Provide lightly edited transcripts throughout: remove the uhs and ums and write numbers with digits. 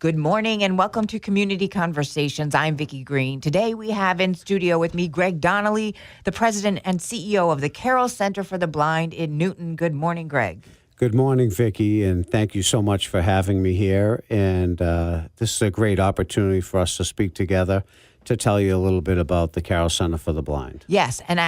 Good morning and welcome to Community Conversations. I'm Vicki Green. Today we have in studio with me Greg Donnelly, the president and CEO of the Carroll Center for the Blind in Newton. Good morning, Greg. Good morning, Vicki, and thank you so much for having me here. And this is a great opportunity for us to speak together to tell you a little bit about the Carroll Center for the Blind. Yes, and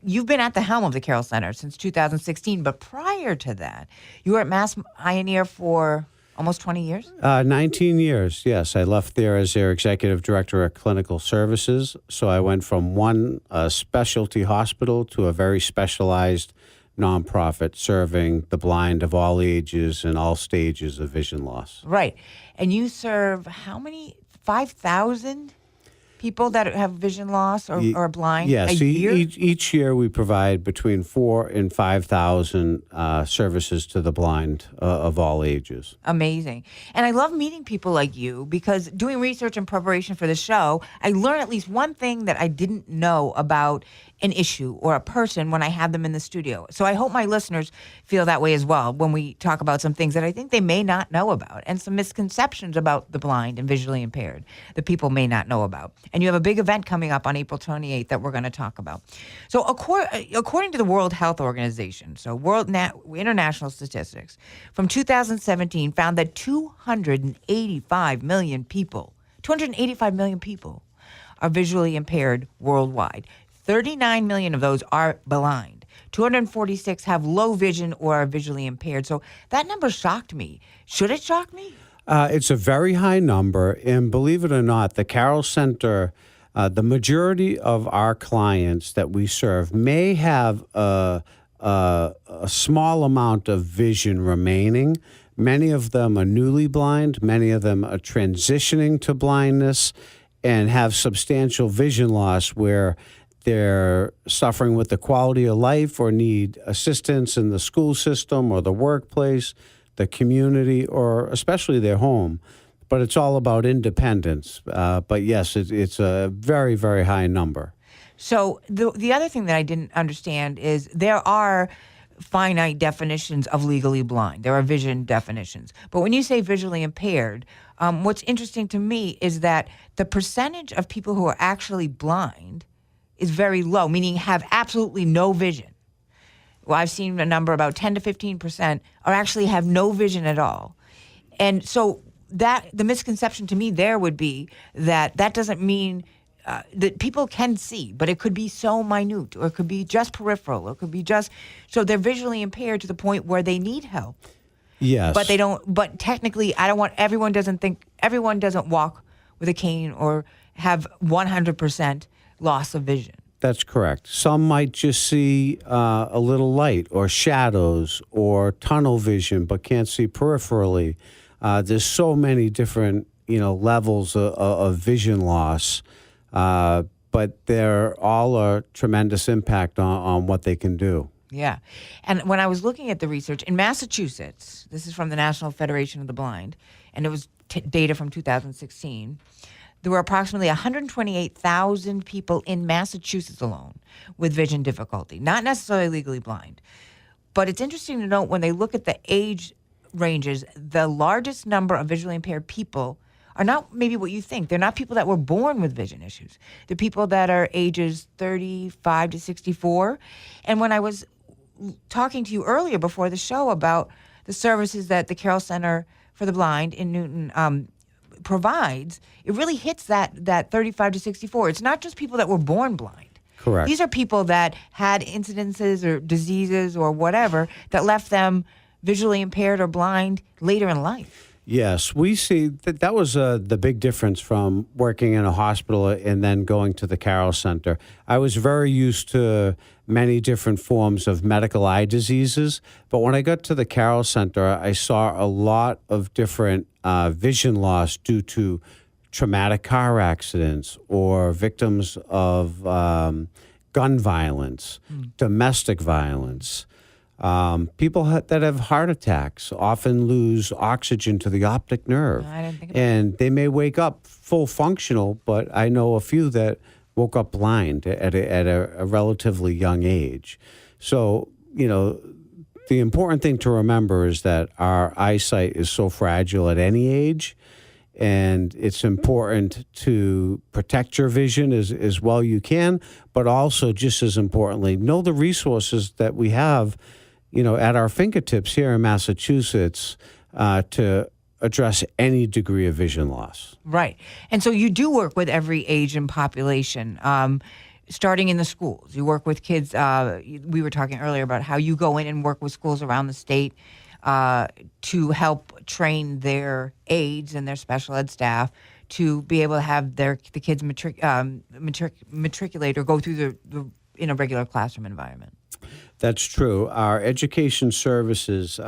you've been at the helm of the Carroll Center since 2016, but prior to that, you were at Mass Pioneer for almost 20 years? 19 years, yes. I left there as their executive director of clinical services. So I went from one specialty hospital to a very specialized nonprofit serving the blind of all ages and all stages of vision loss. Right. And you serve how many? 5,000 people that have vision loss or are blind yes, a year? Each year we provide between 4,000 and 5,000 services to the blind of all ages. Amazing. And I love meeting people like you because doing research and preparation for the show, I learned at least one thing that I didn't know about an issue or a person when I have them in the studio. So I hope my listeners feel that way as well when we talk about some things that I think they may not know about and some misconceptions about the blind and visually impaired that people may not know about. And you have a big event coming up on April 28th that we're going to talk about. So according to the World Health Organization, so international statistics, from 2017 found that 285 million people are visually impaired worldwide. 39 million of those are blind. 246 have low vision or are visually impaired. So that number shocked me. Should it shock me? It's a very high number, and believe it or not, the Carroll Center, the majority of our clients that we serve may have a small amount of vision remaining. Many of them are newly blind. Many of them are transitioning to blindness and have substantial vision loss where they're suffering with the quality of life or need assistance in the school system or the workplace, the community, or especially their home. But it's all about independence. But yes, it's a very, very high number. So the other thing that I didn't understand is there are finite definitions of legally blind. There are vision definitions. But when you say visually impaired, what's interesting to me is that the percentage of people who are actually blind is very low, meaning have absolutely no vision. Well, I've seen a number about 10 to 15% are actually have no vision at all. And so that the misconception to me there would be that doesn't mean that people can see, but it could be so minute, or it could be just peripheral, or it could be just, so they're visually impaired to the point where they need help. Yes. But they don't, but technically, everyone doesn't walk with a cane or have 100% loss of vision. That's correct. Some might just see a little light or shadows or tunnel vision, but can't see peripherally. There's so many different, levels of vision loss, but they're all a tremendous impact on what they can do. Yeah. And when I was looking at the research in Massachusetts, this is from the National Federation of the Blind, and it was data from 2016, there were approximately 128,000 people in Massachusetts alone with vision difficulty, not necessarily legally blind. But it's interesting to note when they look at the age ranges, the largest number of visually impaired people are not maybe what you think. They're not people that were born with vision issues. They're people that are ages 35 to 64. And when I was talking to you earlier before the show about the services that the Carroll Center for the Blind in Newton provides, it really hits that 35 to 64. It's not just people that were born blind. Correct. These are people that had incidences or diseases or whatever that left them visually impaired or blind later in life. Yes, we see that was the big difference from working in a hospital and then going to the Carroll Center. I was very used to many different forms of medical eye diseases, but when I got to the Carroll Center, I saw a lot of different vision loss due to traumatic car accidents or victims of gun violence, domestic violence. People that have heart attacks often lose oxygen to the optic nerve. I didn't think about and they may wake up full functional, but I know a few that woke up blind at a relatively young age. So, the important thing to remember is that our eyesight is so fragile at any age, and it's important to protect your vision as well you can, but also, just as importantly, know the resources that we have, at our fingertips here in Massachusetts to address any degree of vision loss. Right. And so you do work with every age and population, starting in the schools. You work with kids. We were talking earlier about how you go in and work with schools around the state to help train their aides and their special ed staff to be able to have the kids matriculate or go through in a regular classroom environment. That's true. Our education services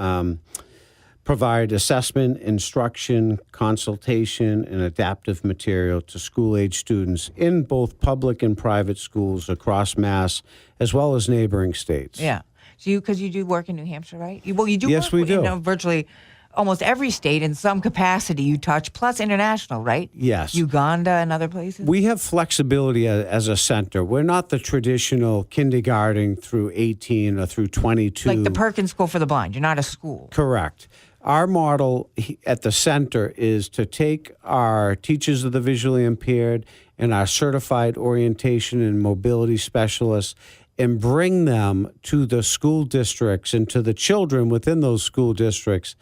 provide assessment, instruction, consultation, and adaptive material to school-age students in both public and private schools across Mass, as well as neighboring states. Yeah. So because you do work in New Hampshire, right? You do Yes, work we do. in virtually almost every state in some capacity you touch, plus international, right? Yes. Uganda and other places? We have flexibility as a center. We're not the traditional kindergarten through 18 or through 22. Like the Perkins School for the Blind. You're not a school. Correct. Our model at the center is to take our teachers of the visually impaired and our certified orientation and mobility specialists and bring them to the school districts and to the children within those school districts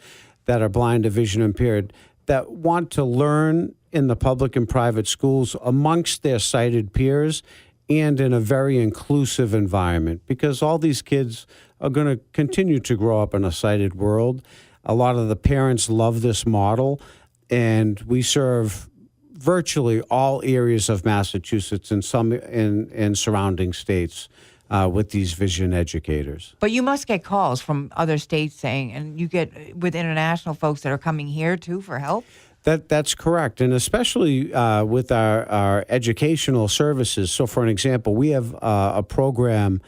that are blind or vision impaired that want to learn in the public and private schools amongst their sighted peers and in a very inclusive environment, because all these kids are going to continue to grow up in a sighted world. A lot of the parents love this model, and we serve virtually all areas of Massachusetts and some in surrounding states with these vision educators. But you must get calls from other states saying, and you get with international folks that are coming here too for help? That's correct, and especially with our educational services. So, for an example, we have a program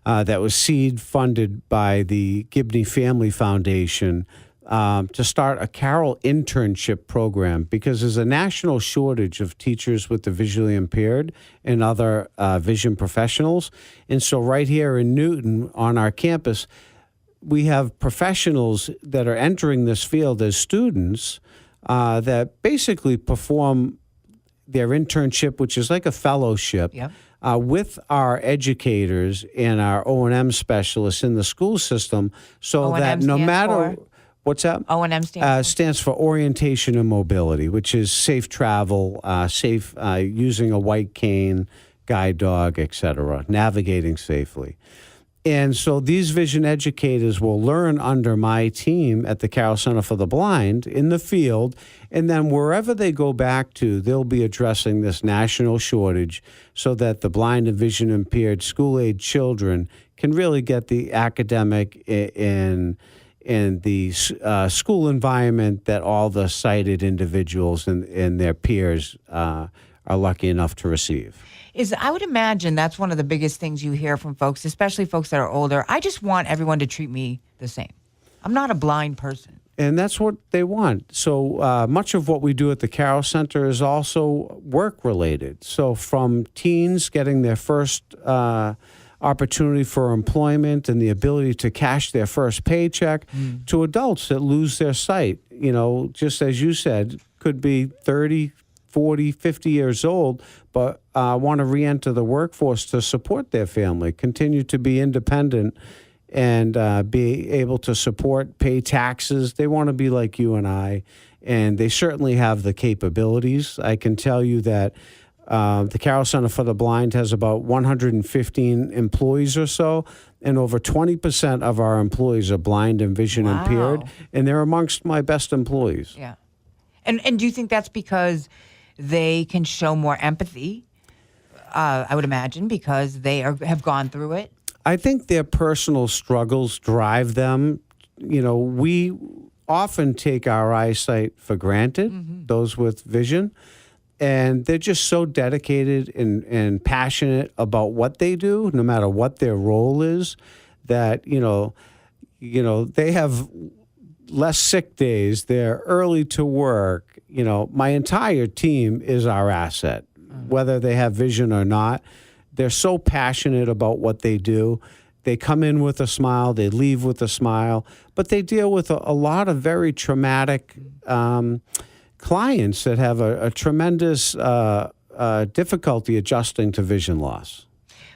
that was seed funded by the Gibney Family Foundation to start a Carroll internship program, because there's a national shortage of teachers with the visually impaired and other vision professionals. And so right here in Newton on our campus, we have professionals that are entering this field as students that basically perform their internship, which is like a fellowship. Yep. With our educators and our O&M specialists in the school system, so O&M that no stands matter for? what's that? O&M Stands for orientation and mobility, which is safe travel, safe using a white cane, guide dog, etc., navigating safely. And so these vision educators will learn under my team at the Carroll Center for the Blind in the field, and then wherever they go back to, they'll be addressing this national shortage so that the blind and vision impaired school-age children can really get the academic in the school environment that all the sighted individuals and their peers are lucky enough to receive. I would imagine that's one of the biggest things you hear from folks, especially folks that are older. I just want everyone to treat me the same. I'm not a blind person. And that's what they want. So much of what we do at the Carroll Center is also work-related. So from teens getting their first opportunity for employment and the ability to cash their first paycheck to adults that lose their sight, just as you said, could be 30, 40, 50 years old, but want to re-enter the workforce to support their family, continue to be independent, and be able to support, pay taxes. They want to be like you and I, and they certainly have the capabilities. I can tell you that the Carroll Center for the Blind has about 115 employees or so, and over 20% of our employees are blind and vision impaired, and they're amongst my best employees. Yeah. And do you think that's because they can show more empathy, I would imagine, because they have gone through it? I think their personal struggles drive them. We often take our eyesight for granted, those with vision, and they're just so dedicated and passionate about what they do, no matter what their role is, that, they have less sick days. They're early to work. My entire team is our asset, whether they have vision or not. They're so passionate about what they do. they come in with a smile, they leave with a smile, but they deal with a lot of very traumatic clients that have a tremendous difficulty adjusting to vision loss.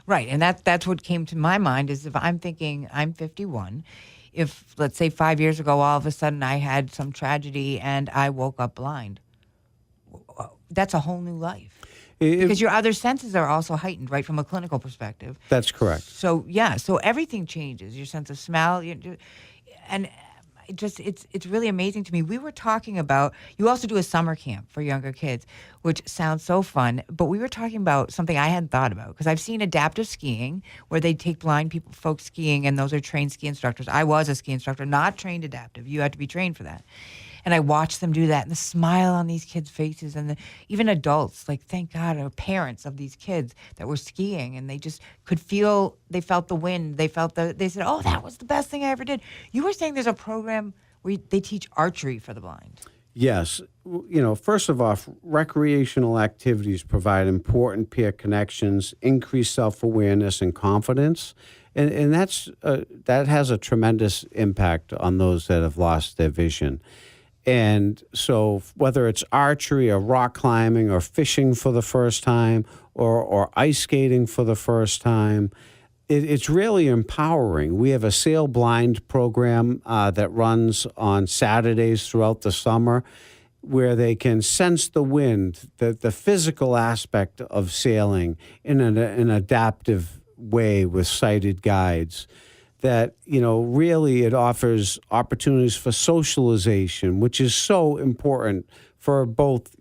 Right, and that's what came to my mind is if I'm thinking I'm 51, if let's say 5 years ago all of a sudden I had some tragedy and I woke up blind, that's a whole new life. Because your other senses are also heightened, right, from a clinical perspective. That's correct. So so everything changes. Your sense of smell, and it's really amazing to me. We were talking about, you also do a summer camp for younger kids, which sounds so fun, but we were talking about something I hadn't thought about, because I've seen adaptive skiing where they take blind folks skiing, and those are trained ski instructors. I was a ski instructor, not trained adaptive. You had to be trained for that. And I watched them do that, and the smile on these kids' faces, and even adults, like, thank God, or parents of these kids that were skiing, and they just could feel, they felt the wind, they said, oh, that was the best thing I ever did. You were saying there's a program where they teach archery for the blind. Yes. First of all, recreational activities provide important peer connections, increase self-awareness and confidence, and that has a tremendous impact on those that have lost their vision. And so whether it's archery or rock climbing or fishing for the first time or ice skating for the first time, it's really empowering. We have a Sail Blind program that runs on Saturdays throughout the summer where they can sense the wind, the physical aspect of sailing in an adaptive way with sighted guides. That, really it offers opportunities for socialization, which is so important for both,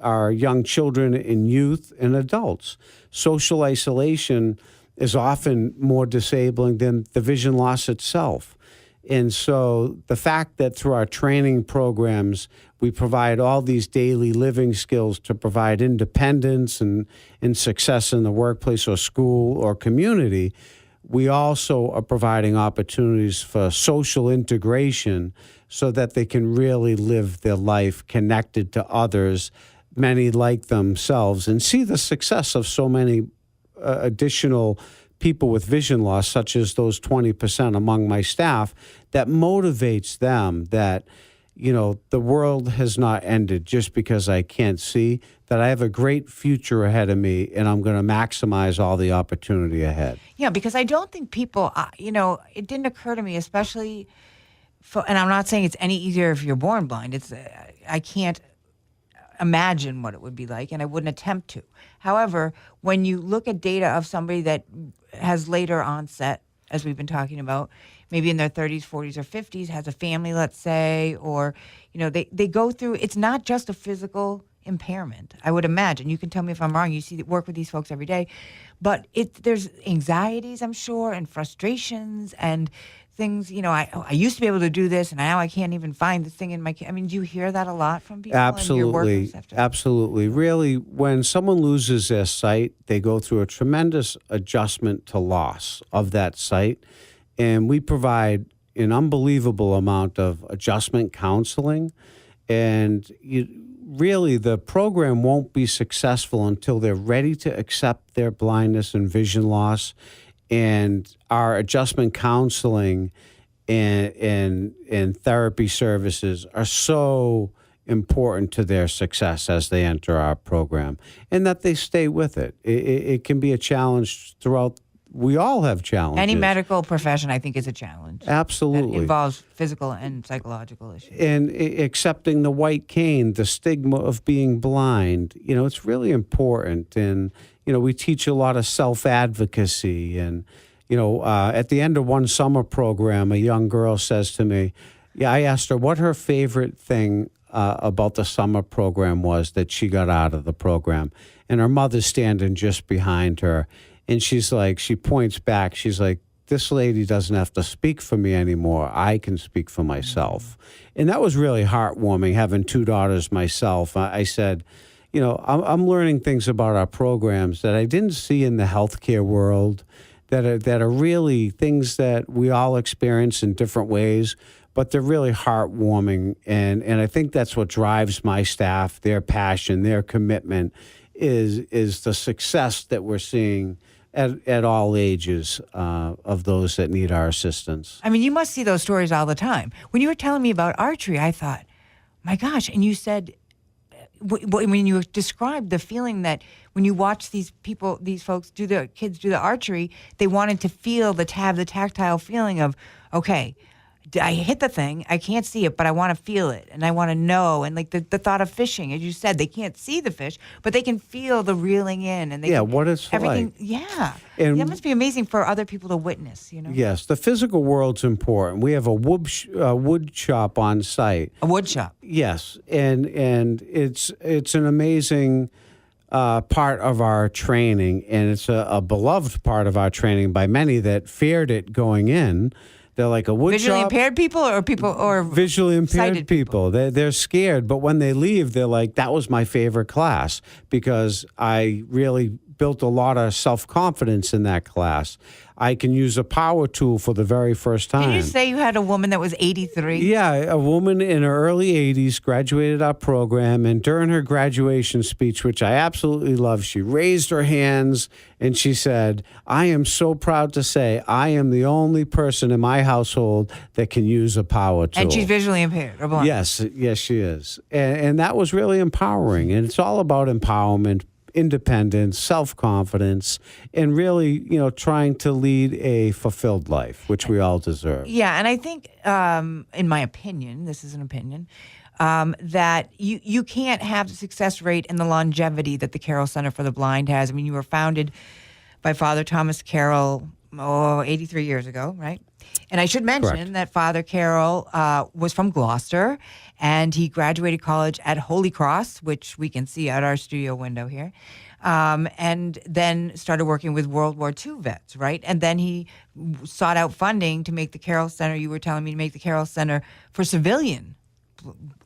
our young children and youth and adults. Social isolation is often more disabling than the vision loss itself. And so the fact that through our training programs, we provide all these daily living skills to provide independence and success in the workplace or school or community, we also are providing opportunities for social integration so that they can really live their life connected to others, many like themselves, and see the success of so many additional people with vision loss, such as those 20% among my staff, that motivates them that, the world has not ended just because I can't see, that I have a great future ahead of me, and I'm going to maximize all the opportunity ahead. Yeah, because I don't think people, it didn't occur to me, especially and I'm not saying it's any easier if you're born blind. I can't imagine what it would be like, and I wouldn't attempt to. However, when you look at data of somebody that has later onset, as we've been talking about, maybe in their 30s, 40s, or 50s, has a family, let's say, or, they go through, it's not just a physical impairment, I would imagine. You can tell me if I'm wrong. You work with these folks every day. But there's anxieties, I'm sure, and frustrations and things, I used to be able to do this, and now I can't even find this thing in my... do you hear that a lot from people? Absolutely. Absolutely. Really, when someone loses their sight, they go through a tremendous adjustment to loss of that sight. And we provide an unbelievable amount of adjustment counseling. And really, the program won't be successful until they're ready to accept their blindness and vision loss. And our adjustment counseling and therapy services are so important to their success as they enter our program, and that they stay with it. It can be a challenge throughout. We all have challenges. Any medical profession, I think, is a challenge. Absolutely. That involves physical and psychological issues. And accepting the white cane, the stigma of being blind, it's really important. And, we teach a lot of self-advocacy. And, at the end of one summer program, a young girl says to me, I asked her what her favorite thing about the summer program was that she got out of the program. And her mother's standing just behind her. And she's like, she points back, she's like, this lady doesn't have to speak for me anymore. I can speak for myself. And that was really heartwarming, having two daughters myself. I said, I'm learning things about our programs that I didn't see in the healthcare world, that are really things that we all experience in different ways, but they're really heartwarming. And I think that's what drives my staff, their passion, their commitment, is the success that we're seeing at all ages of those that need our assistance. I mean, you must see those stories all the time. When you were telling me about archery, I thought, my gosh, and you said, when you described the feeling that when you watch these folks kids do the archery, they wanted to have the tactile feeling of, okay, I hit the thing, I can't see it, but I want to feel it, and I want to know. And like the thought of fishing, as you said, they can't see the fish, but they can feel the reeling in, and what it's everything. like. Yeah, And that must be amazing for other people to witness. Yes, the physical world's important. We have a wood shop on site. A wood shop. Yes, and it's an amazing part of our training, and it's a beloved part of our training by many that feared it going in. They're like a wood Visually shop. impaired people or Visually impaired sighted people. They're scared, but when they leave, they're like, that was my favorite class because I really built a lot of self-confidence in that class. I can use a power tool for the very first time. Did you say you had a woman that was 83? Yeah, a woman in her early 80s graduated our program, and during her graduation speech, which I absolutely love, she raised her hands and she said, I am so proud to say I am the only person in my household that can use a power tool. And she's visually impaired or blind? Yes, she is. And that was really empowering. And it's all about empowerment, independence, self-confidence, and really, trying to lead a fulfilled life, which we all deserve. Yeah, and I think, in my opinion, this is an opinion, that you can't have the success rate and the longevity that the Carroll Center for the Blind has. I mean, you were founded by Father Thomas Carroll 83 years ago, right? And I should mention Correct. that Father Carroll was from Gloucester, and he graduated college at Holy Cross, which we can see out our studio window here, and then started working with World War II vets, right? And then he sought out funding to make the Carroll Center, you were telling me, to make the Carroll Center for civilian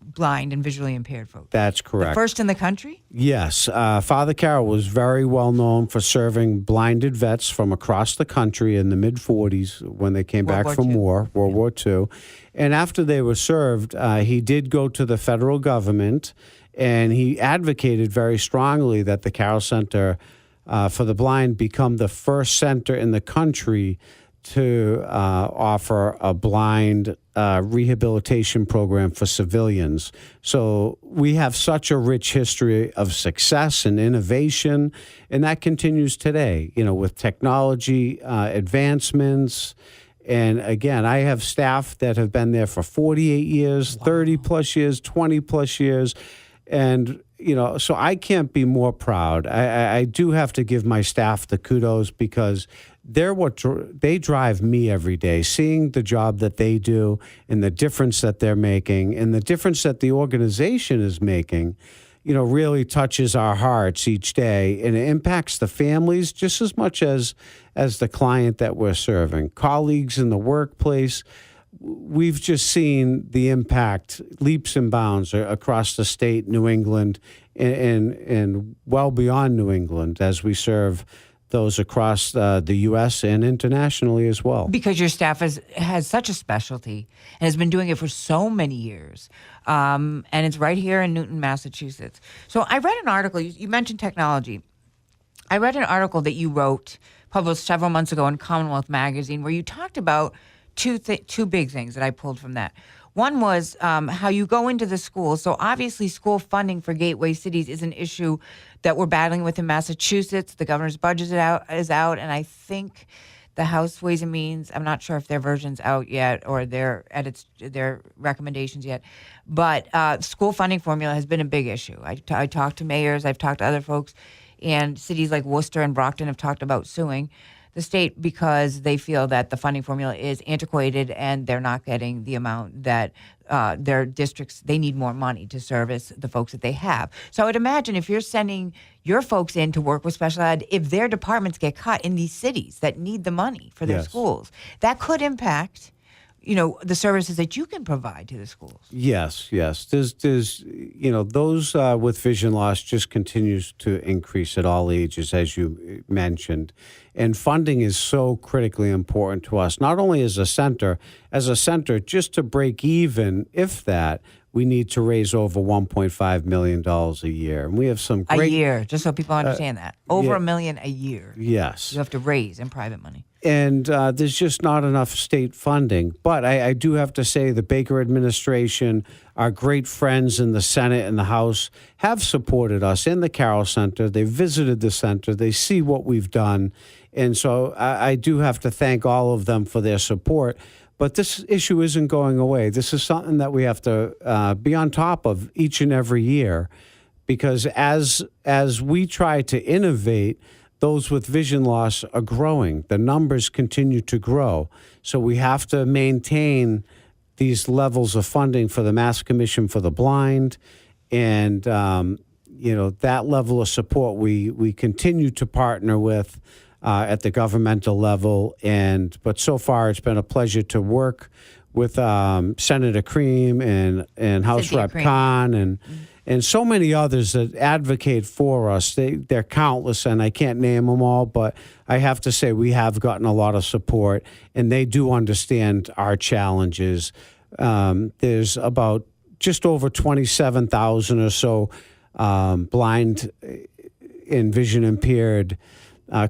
blind and visually impaired folks. That's correct. First in the country? Yes. Father Carroll was very well known for serving blinded vets from across the country in the mid-40s when they came back from World War II. And after they were served, he did go to the federal government, and he advocated very strongly that the Carroll Center for the Blind become the first center in the country to offer a blind rehabilitation program for civilians. So we have such a rich history of success and innovation, and that continues today, with technology advancements. And again, I have staff that have been there for 48 years, 30 plus years, 20 plus years. And, so I can't be more proud. I do have to give my staff the kudos because they drive me every day, seeing the job that they do and the difference that they're making and the difference that the organization is making, really touches our hearts each day, and it impacts the families just as much as the client that we're serving. Colleagues in the workplace, we've just seen the impact leaps and bounds across the state, New England, and well beyond New England as we serve those across the U.S. and internationally as well. Because your staff has such a specialty and has been doing it for so many years. And it's right here in Newton, Massachusetts. So I read an article, you mentioned technology. I read an article that you wrote, published several months ago in Commonwealth Magazine, where you talked about two big things that I pulled from that. One was how you go into the schools. So obviously school funding for gateway cities is an issue that we're battling with in Massachusetts. The governor's budget is out, and I think the House Ways and Means, I'm not sure if their version's out yet or their recommendations yet, but school funding formula has been a big issue. I talked to mayors, I've talked to other folks, and cities like Worcester and Brockton have talked about suing the state because they feel that the funding formula is antiquated and they're not getting the amount that their districts, they need more money to service the folks that they have. So I would imagine if you're sending your folks in to work with special ed, if their departments get cut in these cities that need the money for their schools, that could impact the services that you can provide to the schools. Yes, yes. There's those with vision loss just continues to increase at all ages, as you mentioned, and funding is so critically important to us. Not only as a center, just to break even, if that, we need to raise over $1.5 million a year, and we have some great a year. Just so people understand that, over $1 million a year. Yes, you have to raise in private money. And there's just not enough state funding. But I do have to say the Baker administration, our great friends in the Senate and the House, have supported us in the Carroll Center. They visited the center. They see what we've done. And so I do have to thank all of them for their support. But this issue isn't going away. This is something that we have to be on top of each and every year, because as we try to innovate, those with vision loss are growing. The numbers continue to grow. So we have to maintain these levels of funding for the Mass Commission for the Blind. And, that level of support we continue to partner with at the governmental level. But so far, it's been a pleasure to work with Senator Cream and House Cynthia Rep Cream. Khan and so many others that advocate for us. They're countless, and I can't name them all, but I have to say we have gotten a lot of support, and they do understand our challenges. There's about just over 27,000 or so blind and vision impaired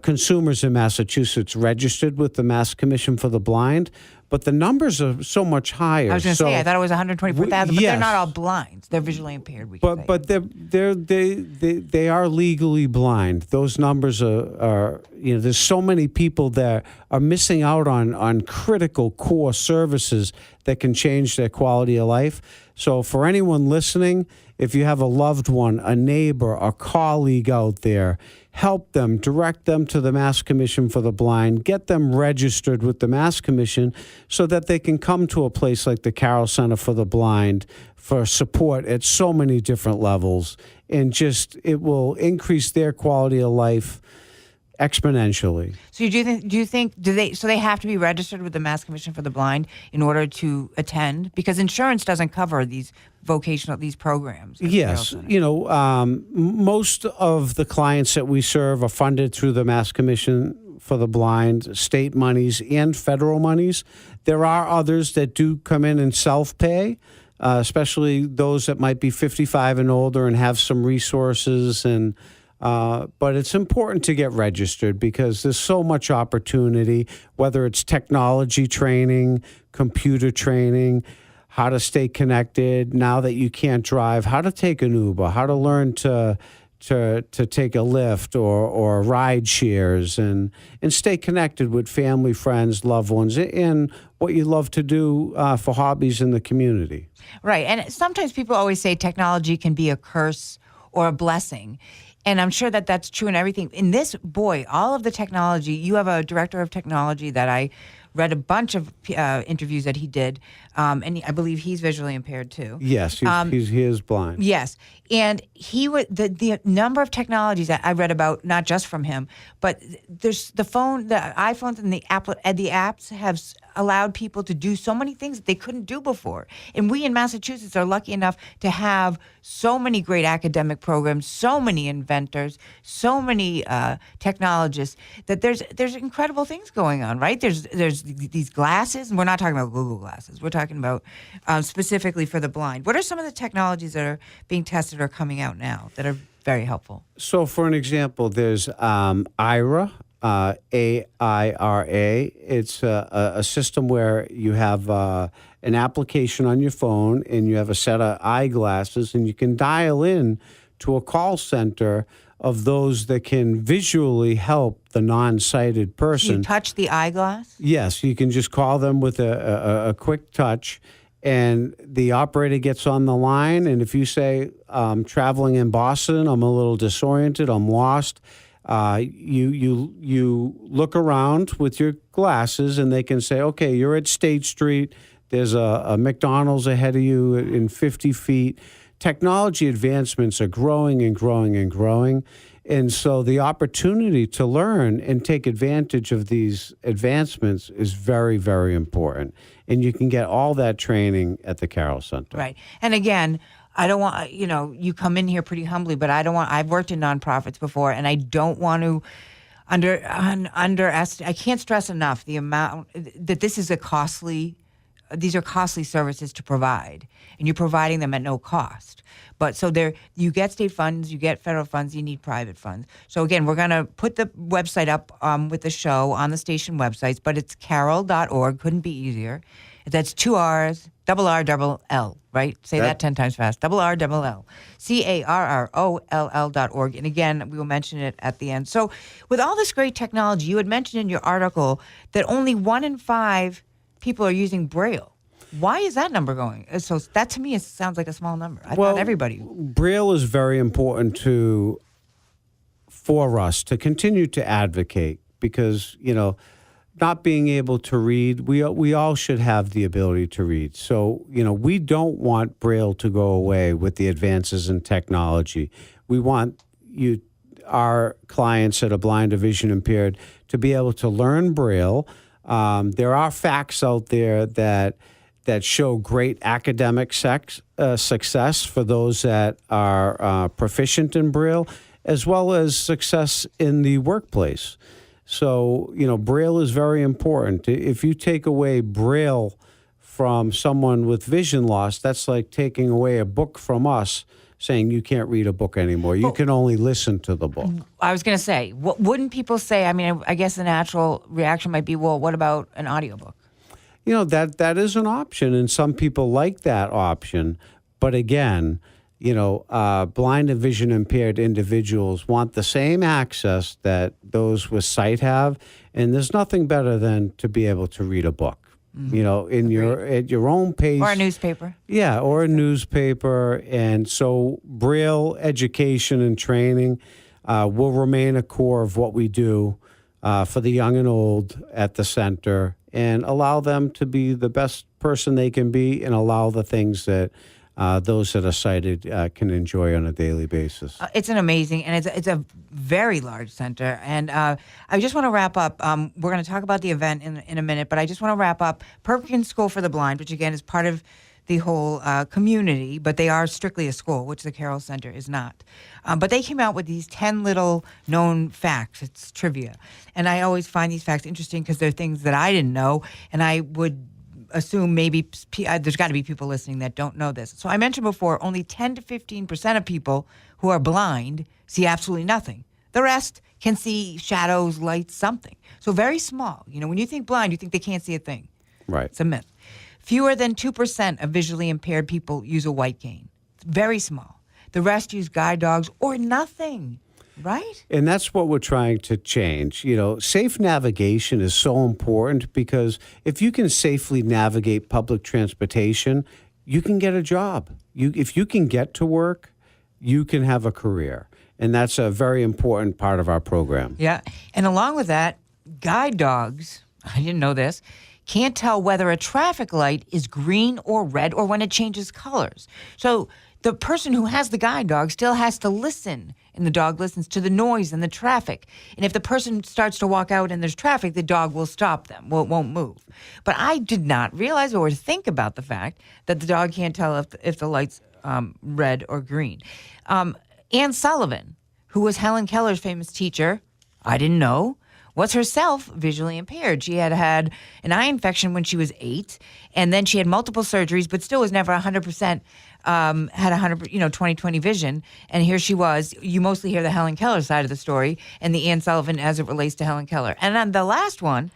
consumers in Massachusetts registered with the Mass Commission for the Blind, but the numbers are so much higher. I was going to say, I thought it was 124,000, but yes. they're not all blind. They're visually impaired. We can say. But they are legally blind. Those numbers are there's so many people that are missing out on critical core services that can change their quality of life. So for anyone listening, if you have a loved one, a neighbor, a colleague out there, help them, direct them to the Mass Commission for the Blind, get them registered with the Mass Commission so that they can come to a place like the Carroll Center for the Blind for support at so many different levels. And it will increase their quality of life exponentially. So they have to be registered with the Mass Commission for the Blind in order to attend? Because insurance doesn't cover these programs. Yes. Most of the clients that we serve are funded through the Mass Commission for the Blind, state monies and federal monies. There are others that do come in and self-pay, especially those that might be 55 and older and have some resources. But it's important to get registered because there's so much opportunity, whether it's technology training, computer training, how to stay connected now that you can't drive, how to take an Uber, how to learn to take a Lyft or ride shares and stay connected with family, friends, loved ones, and what you love to do for hobbies in the community. Right. And sometimes people always say technology can be a curse or a blessing. And I'm sure that that's true in everything. In this, all of the technology, you have a director of technology that I read a bunch of interviews that he did, and I believe he's visually impaired too. Yes, he is blind. Yes, and he would the number of technologies that I read about, not just from him, but there's the iPhones and the apps have allowed people to do so many things that they couldn't do before. And we in Massachusetts are lucky enough to have so many great academic programs, so many inventors, so many technologists that there's incredible things going on, right? There's these glasses, and we're not talking about Google glasses. We're talking about specifically for the blind. What are some of the technologies that are being tested or coming out now that are very helpful? So for an example, there's IRA, AIRA. It's a system where you have an application on your phone and you have a set of eyeglasses and you can dial in to a call center of those that can visually help the non-sighted person. You touch the eyeglass? Yes, you can just call them with a quick touch, and the operator gets on the line, and if you say, I'm traveling in Boston, I'm a little disoriented, I'm lost, you look around with your glasses, and they can say, okay, you're at State Street, there's a McDonald's ahead of you in 50 feet. Technology advancements are growing and growing and growing. And so the opportunity to learn and take advantage of these advancements is very, very important. And you can get all that training at the Carroll Center. Right. And again, I don't want, you come in here pretty humbly, but I've worked in nonprofits before, and I don't want to underestimate, I can't stress enough the amount that these are costly services to provide, and you're providing them at no cost. But so you get state funds, you get federal funds, you need private funds. So again, we're going to put the website up with the show on the station websites, but it's carroll.org. Couldn't be easier. That's 2 R's, double R, double L, right? Say that 10 times fast. Double R, double L. CARROLL.org. And again, we will mention it at the end. So with all this great technology, you had mentioned in your article that only 1 in 5 people are using Braille. Why is that number going? So that to me sounds like a small number. I thought everybody. Braille is very important for us to continue to advocate because, not being able to read, we all should have the ability to read. So, we don't want Braille to go away with the advances in technology. We want our clients that are blind or vision impaired to be able to learn Braille. There are facts out there that show great academic success for those that are proficient in Braille, as well as success in the workplace. So, Braille is very important. If you take away Braille from someone with vision loss, that's like taking away a book from us, saying you can't read a book anymore. You can only listen to the book. I was going to say, wouldn't people say, I guess the natural reaction might be, well, what about an audiobook? That is an option, and some people like that option. But again, blind and vision impaired individuals want the same access that those with sight have, and there's nothing better than to be able to read a book. At your own pace. Or a newspaper. Yeah, or a newspaper. And so Braille education and training will remain a core of what we do for the young and old at the center, and allow them to be the best person they can be, and allow the things that those that are sighted can enjoy on a daily basis. It's an amazing, and it's a very large center. And I just want to wrap up. We're going to talk about the event in a minute, but I just want to wrap up Perkins School for the Blind, which again is part of the whole community, but they are strictly a school, which the Carroll Center is not. But they came out with these 10 little known facts. It's trivia. And I always find these facts interesting because they're things that I didn't know, and I would assume maybe there's got to be people listening that don't know this. So I mentioned before, only 10 to 15% of people who are blind see absolutely nothing. The rest can see shadows, lights, something. So very small. When you think blind, you think they can't see a thing. Right. It's a myth. Fewer than 2% of visually impaired people use a white cane. It's very small. The rest use guide dogs or nothing. Right? And that's what we're trying to change. Safe navigation is so important because if you can safely navigate public transportation, you can get a job. If you can get to work, you can have a career. And that's a very important part of our program. Yeah. And along with that, guide dogs, I didn't know this, can't tell whether a traffic light is green or red or when it changes colors. So the person who has the guide dog still has to listen, and the dog listens to the noise and the traffic. And if the person starts to walk out and there's traffic, the dog will stop them. Well, it won't move. But I did not realize or think about the fact that the dog can't tell if the light's red or green. Anne Sullivan, who was Helen Keller's famous teacher, I didn't know, was herself visually impaired. She had had an eye infection when she was 8, and then she had multiple surgeries, but still was never 100%, had 20/20 vision. And here she was. You mostly hear the Helen Keller side of the story and the Anne Sullivan as it relates to Helen Keller. And then the last one,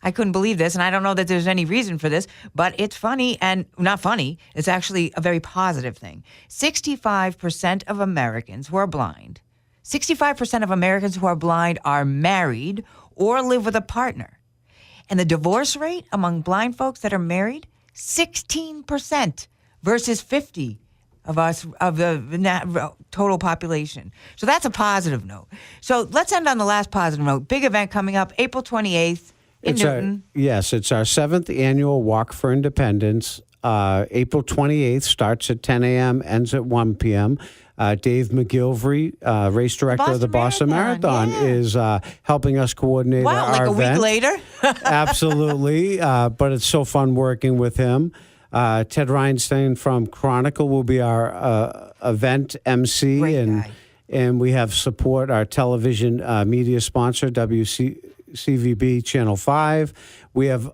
I couldn't believe this, and I don't know that there's any reason for this, but it's funny and not funny. It's actually a very positive thing. 65% of Americans who are blind, 65% of Americans who are blind are married or live with a partner. And the divorce rate among blind folks that are married, 16% versus 50 of us, of the total population. So that's a positive note. So let's end on the last positive note. Big event coming up April 28th in Newton. It's our 7th annual Walk for Independence. April 28th, starts at 10 a.m., ends at 1 p.m. Dave McGilvery, race director of the Boston Marathon, is helping us coordinate Wow, our like a event. week later? Absolutely. But it's so fun working with him. Ted Reinstein from Chronicle will be our event MC. Great guy. And we have support, our television media sponsor, WCVB Channel 5. We have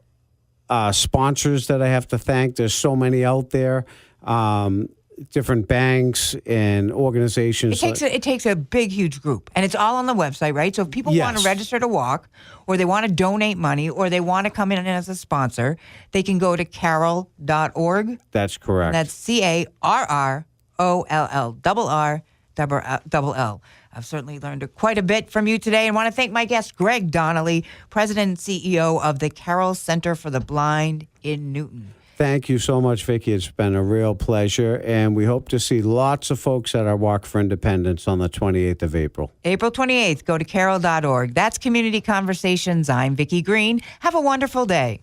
sponsors that I have to thank. There's so many out there. Different banks and organizations. It takes a big, huge group, and it's all on the website, right? So if people want to register to walk, or they want to donate money, or they want to come in as a sponsor, they can go to carroll.org. That's correct. And that's CARROLL. I've certainly learned quite a bit from you today, and want to thank my guest, Greg Donnelly, President and CEO of the Carroll Center for the Blind in Newton. Thank you so much, Vicki. It's been a real pleasure, and we hope to see lots of folks at our Walk for Independence on the 28th of April. April 28th, go to carroll.org. That's Community Conversations. I'm Vicki Green. Have a wonderful day.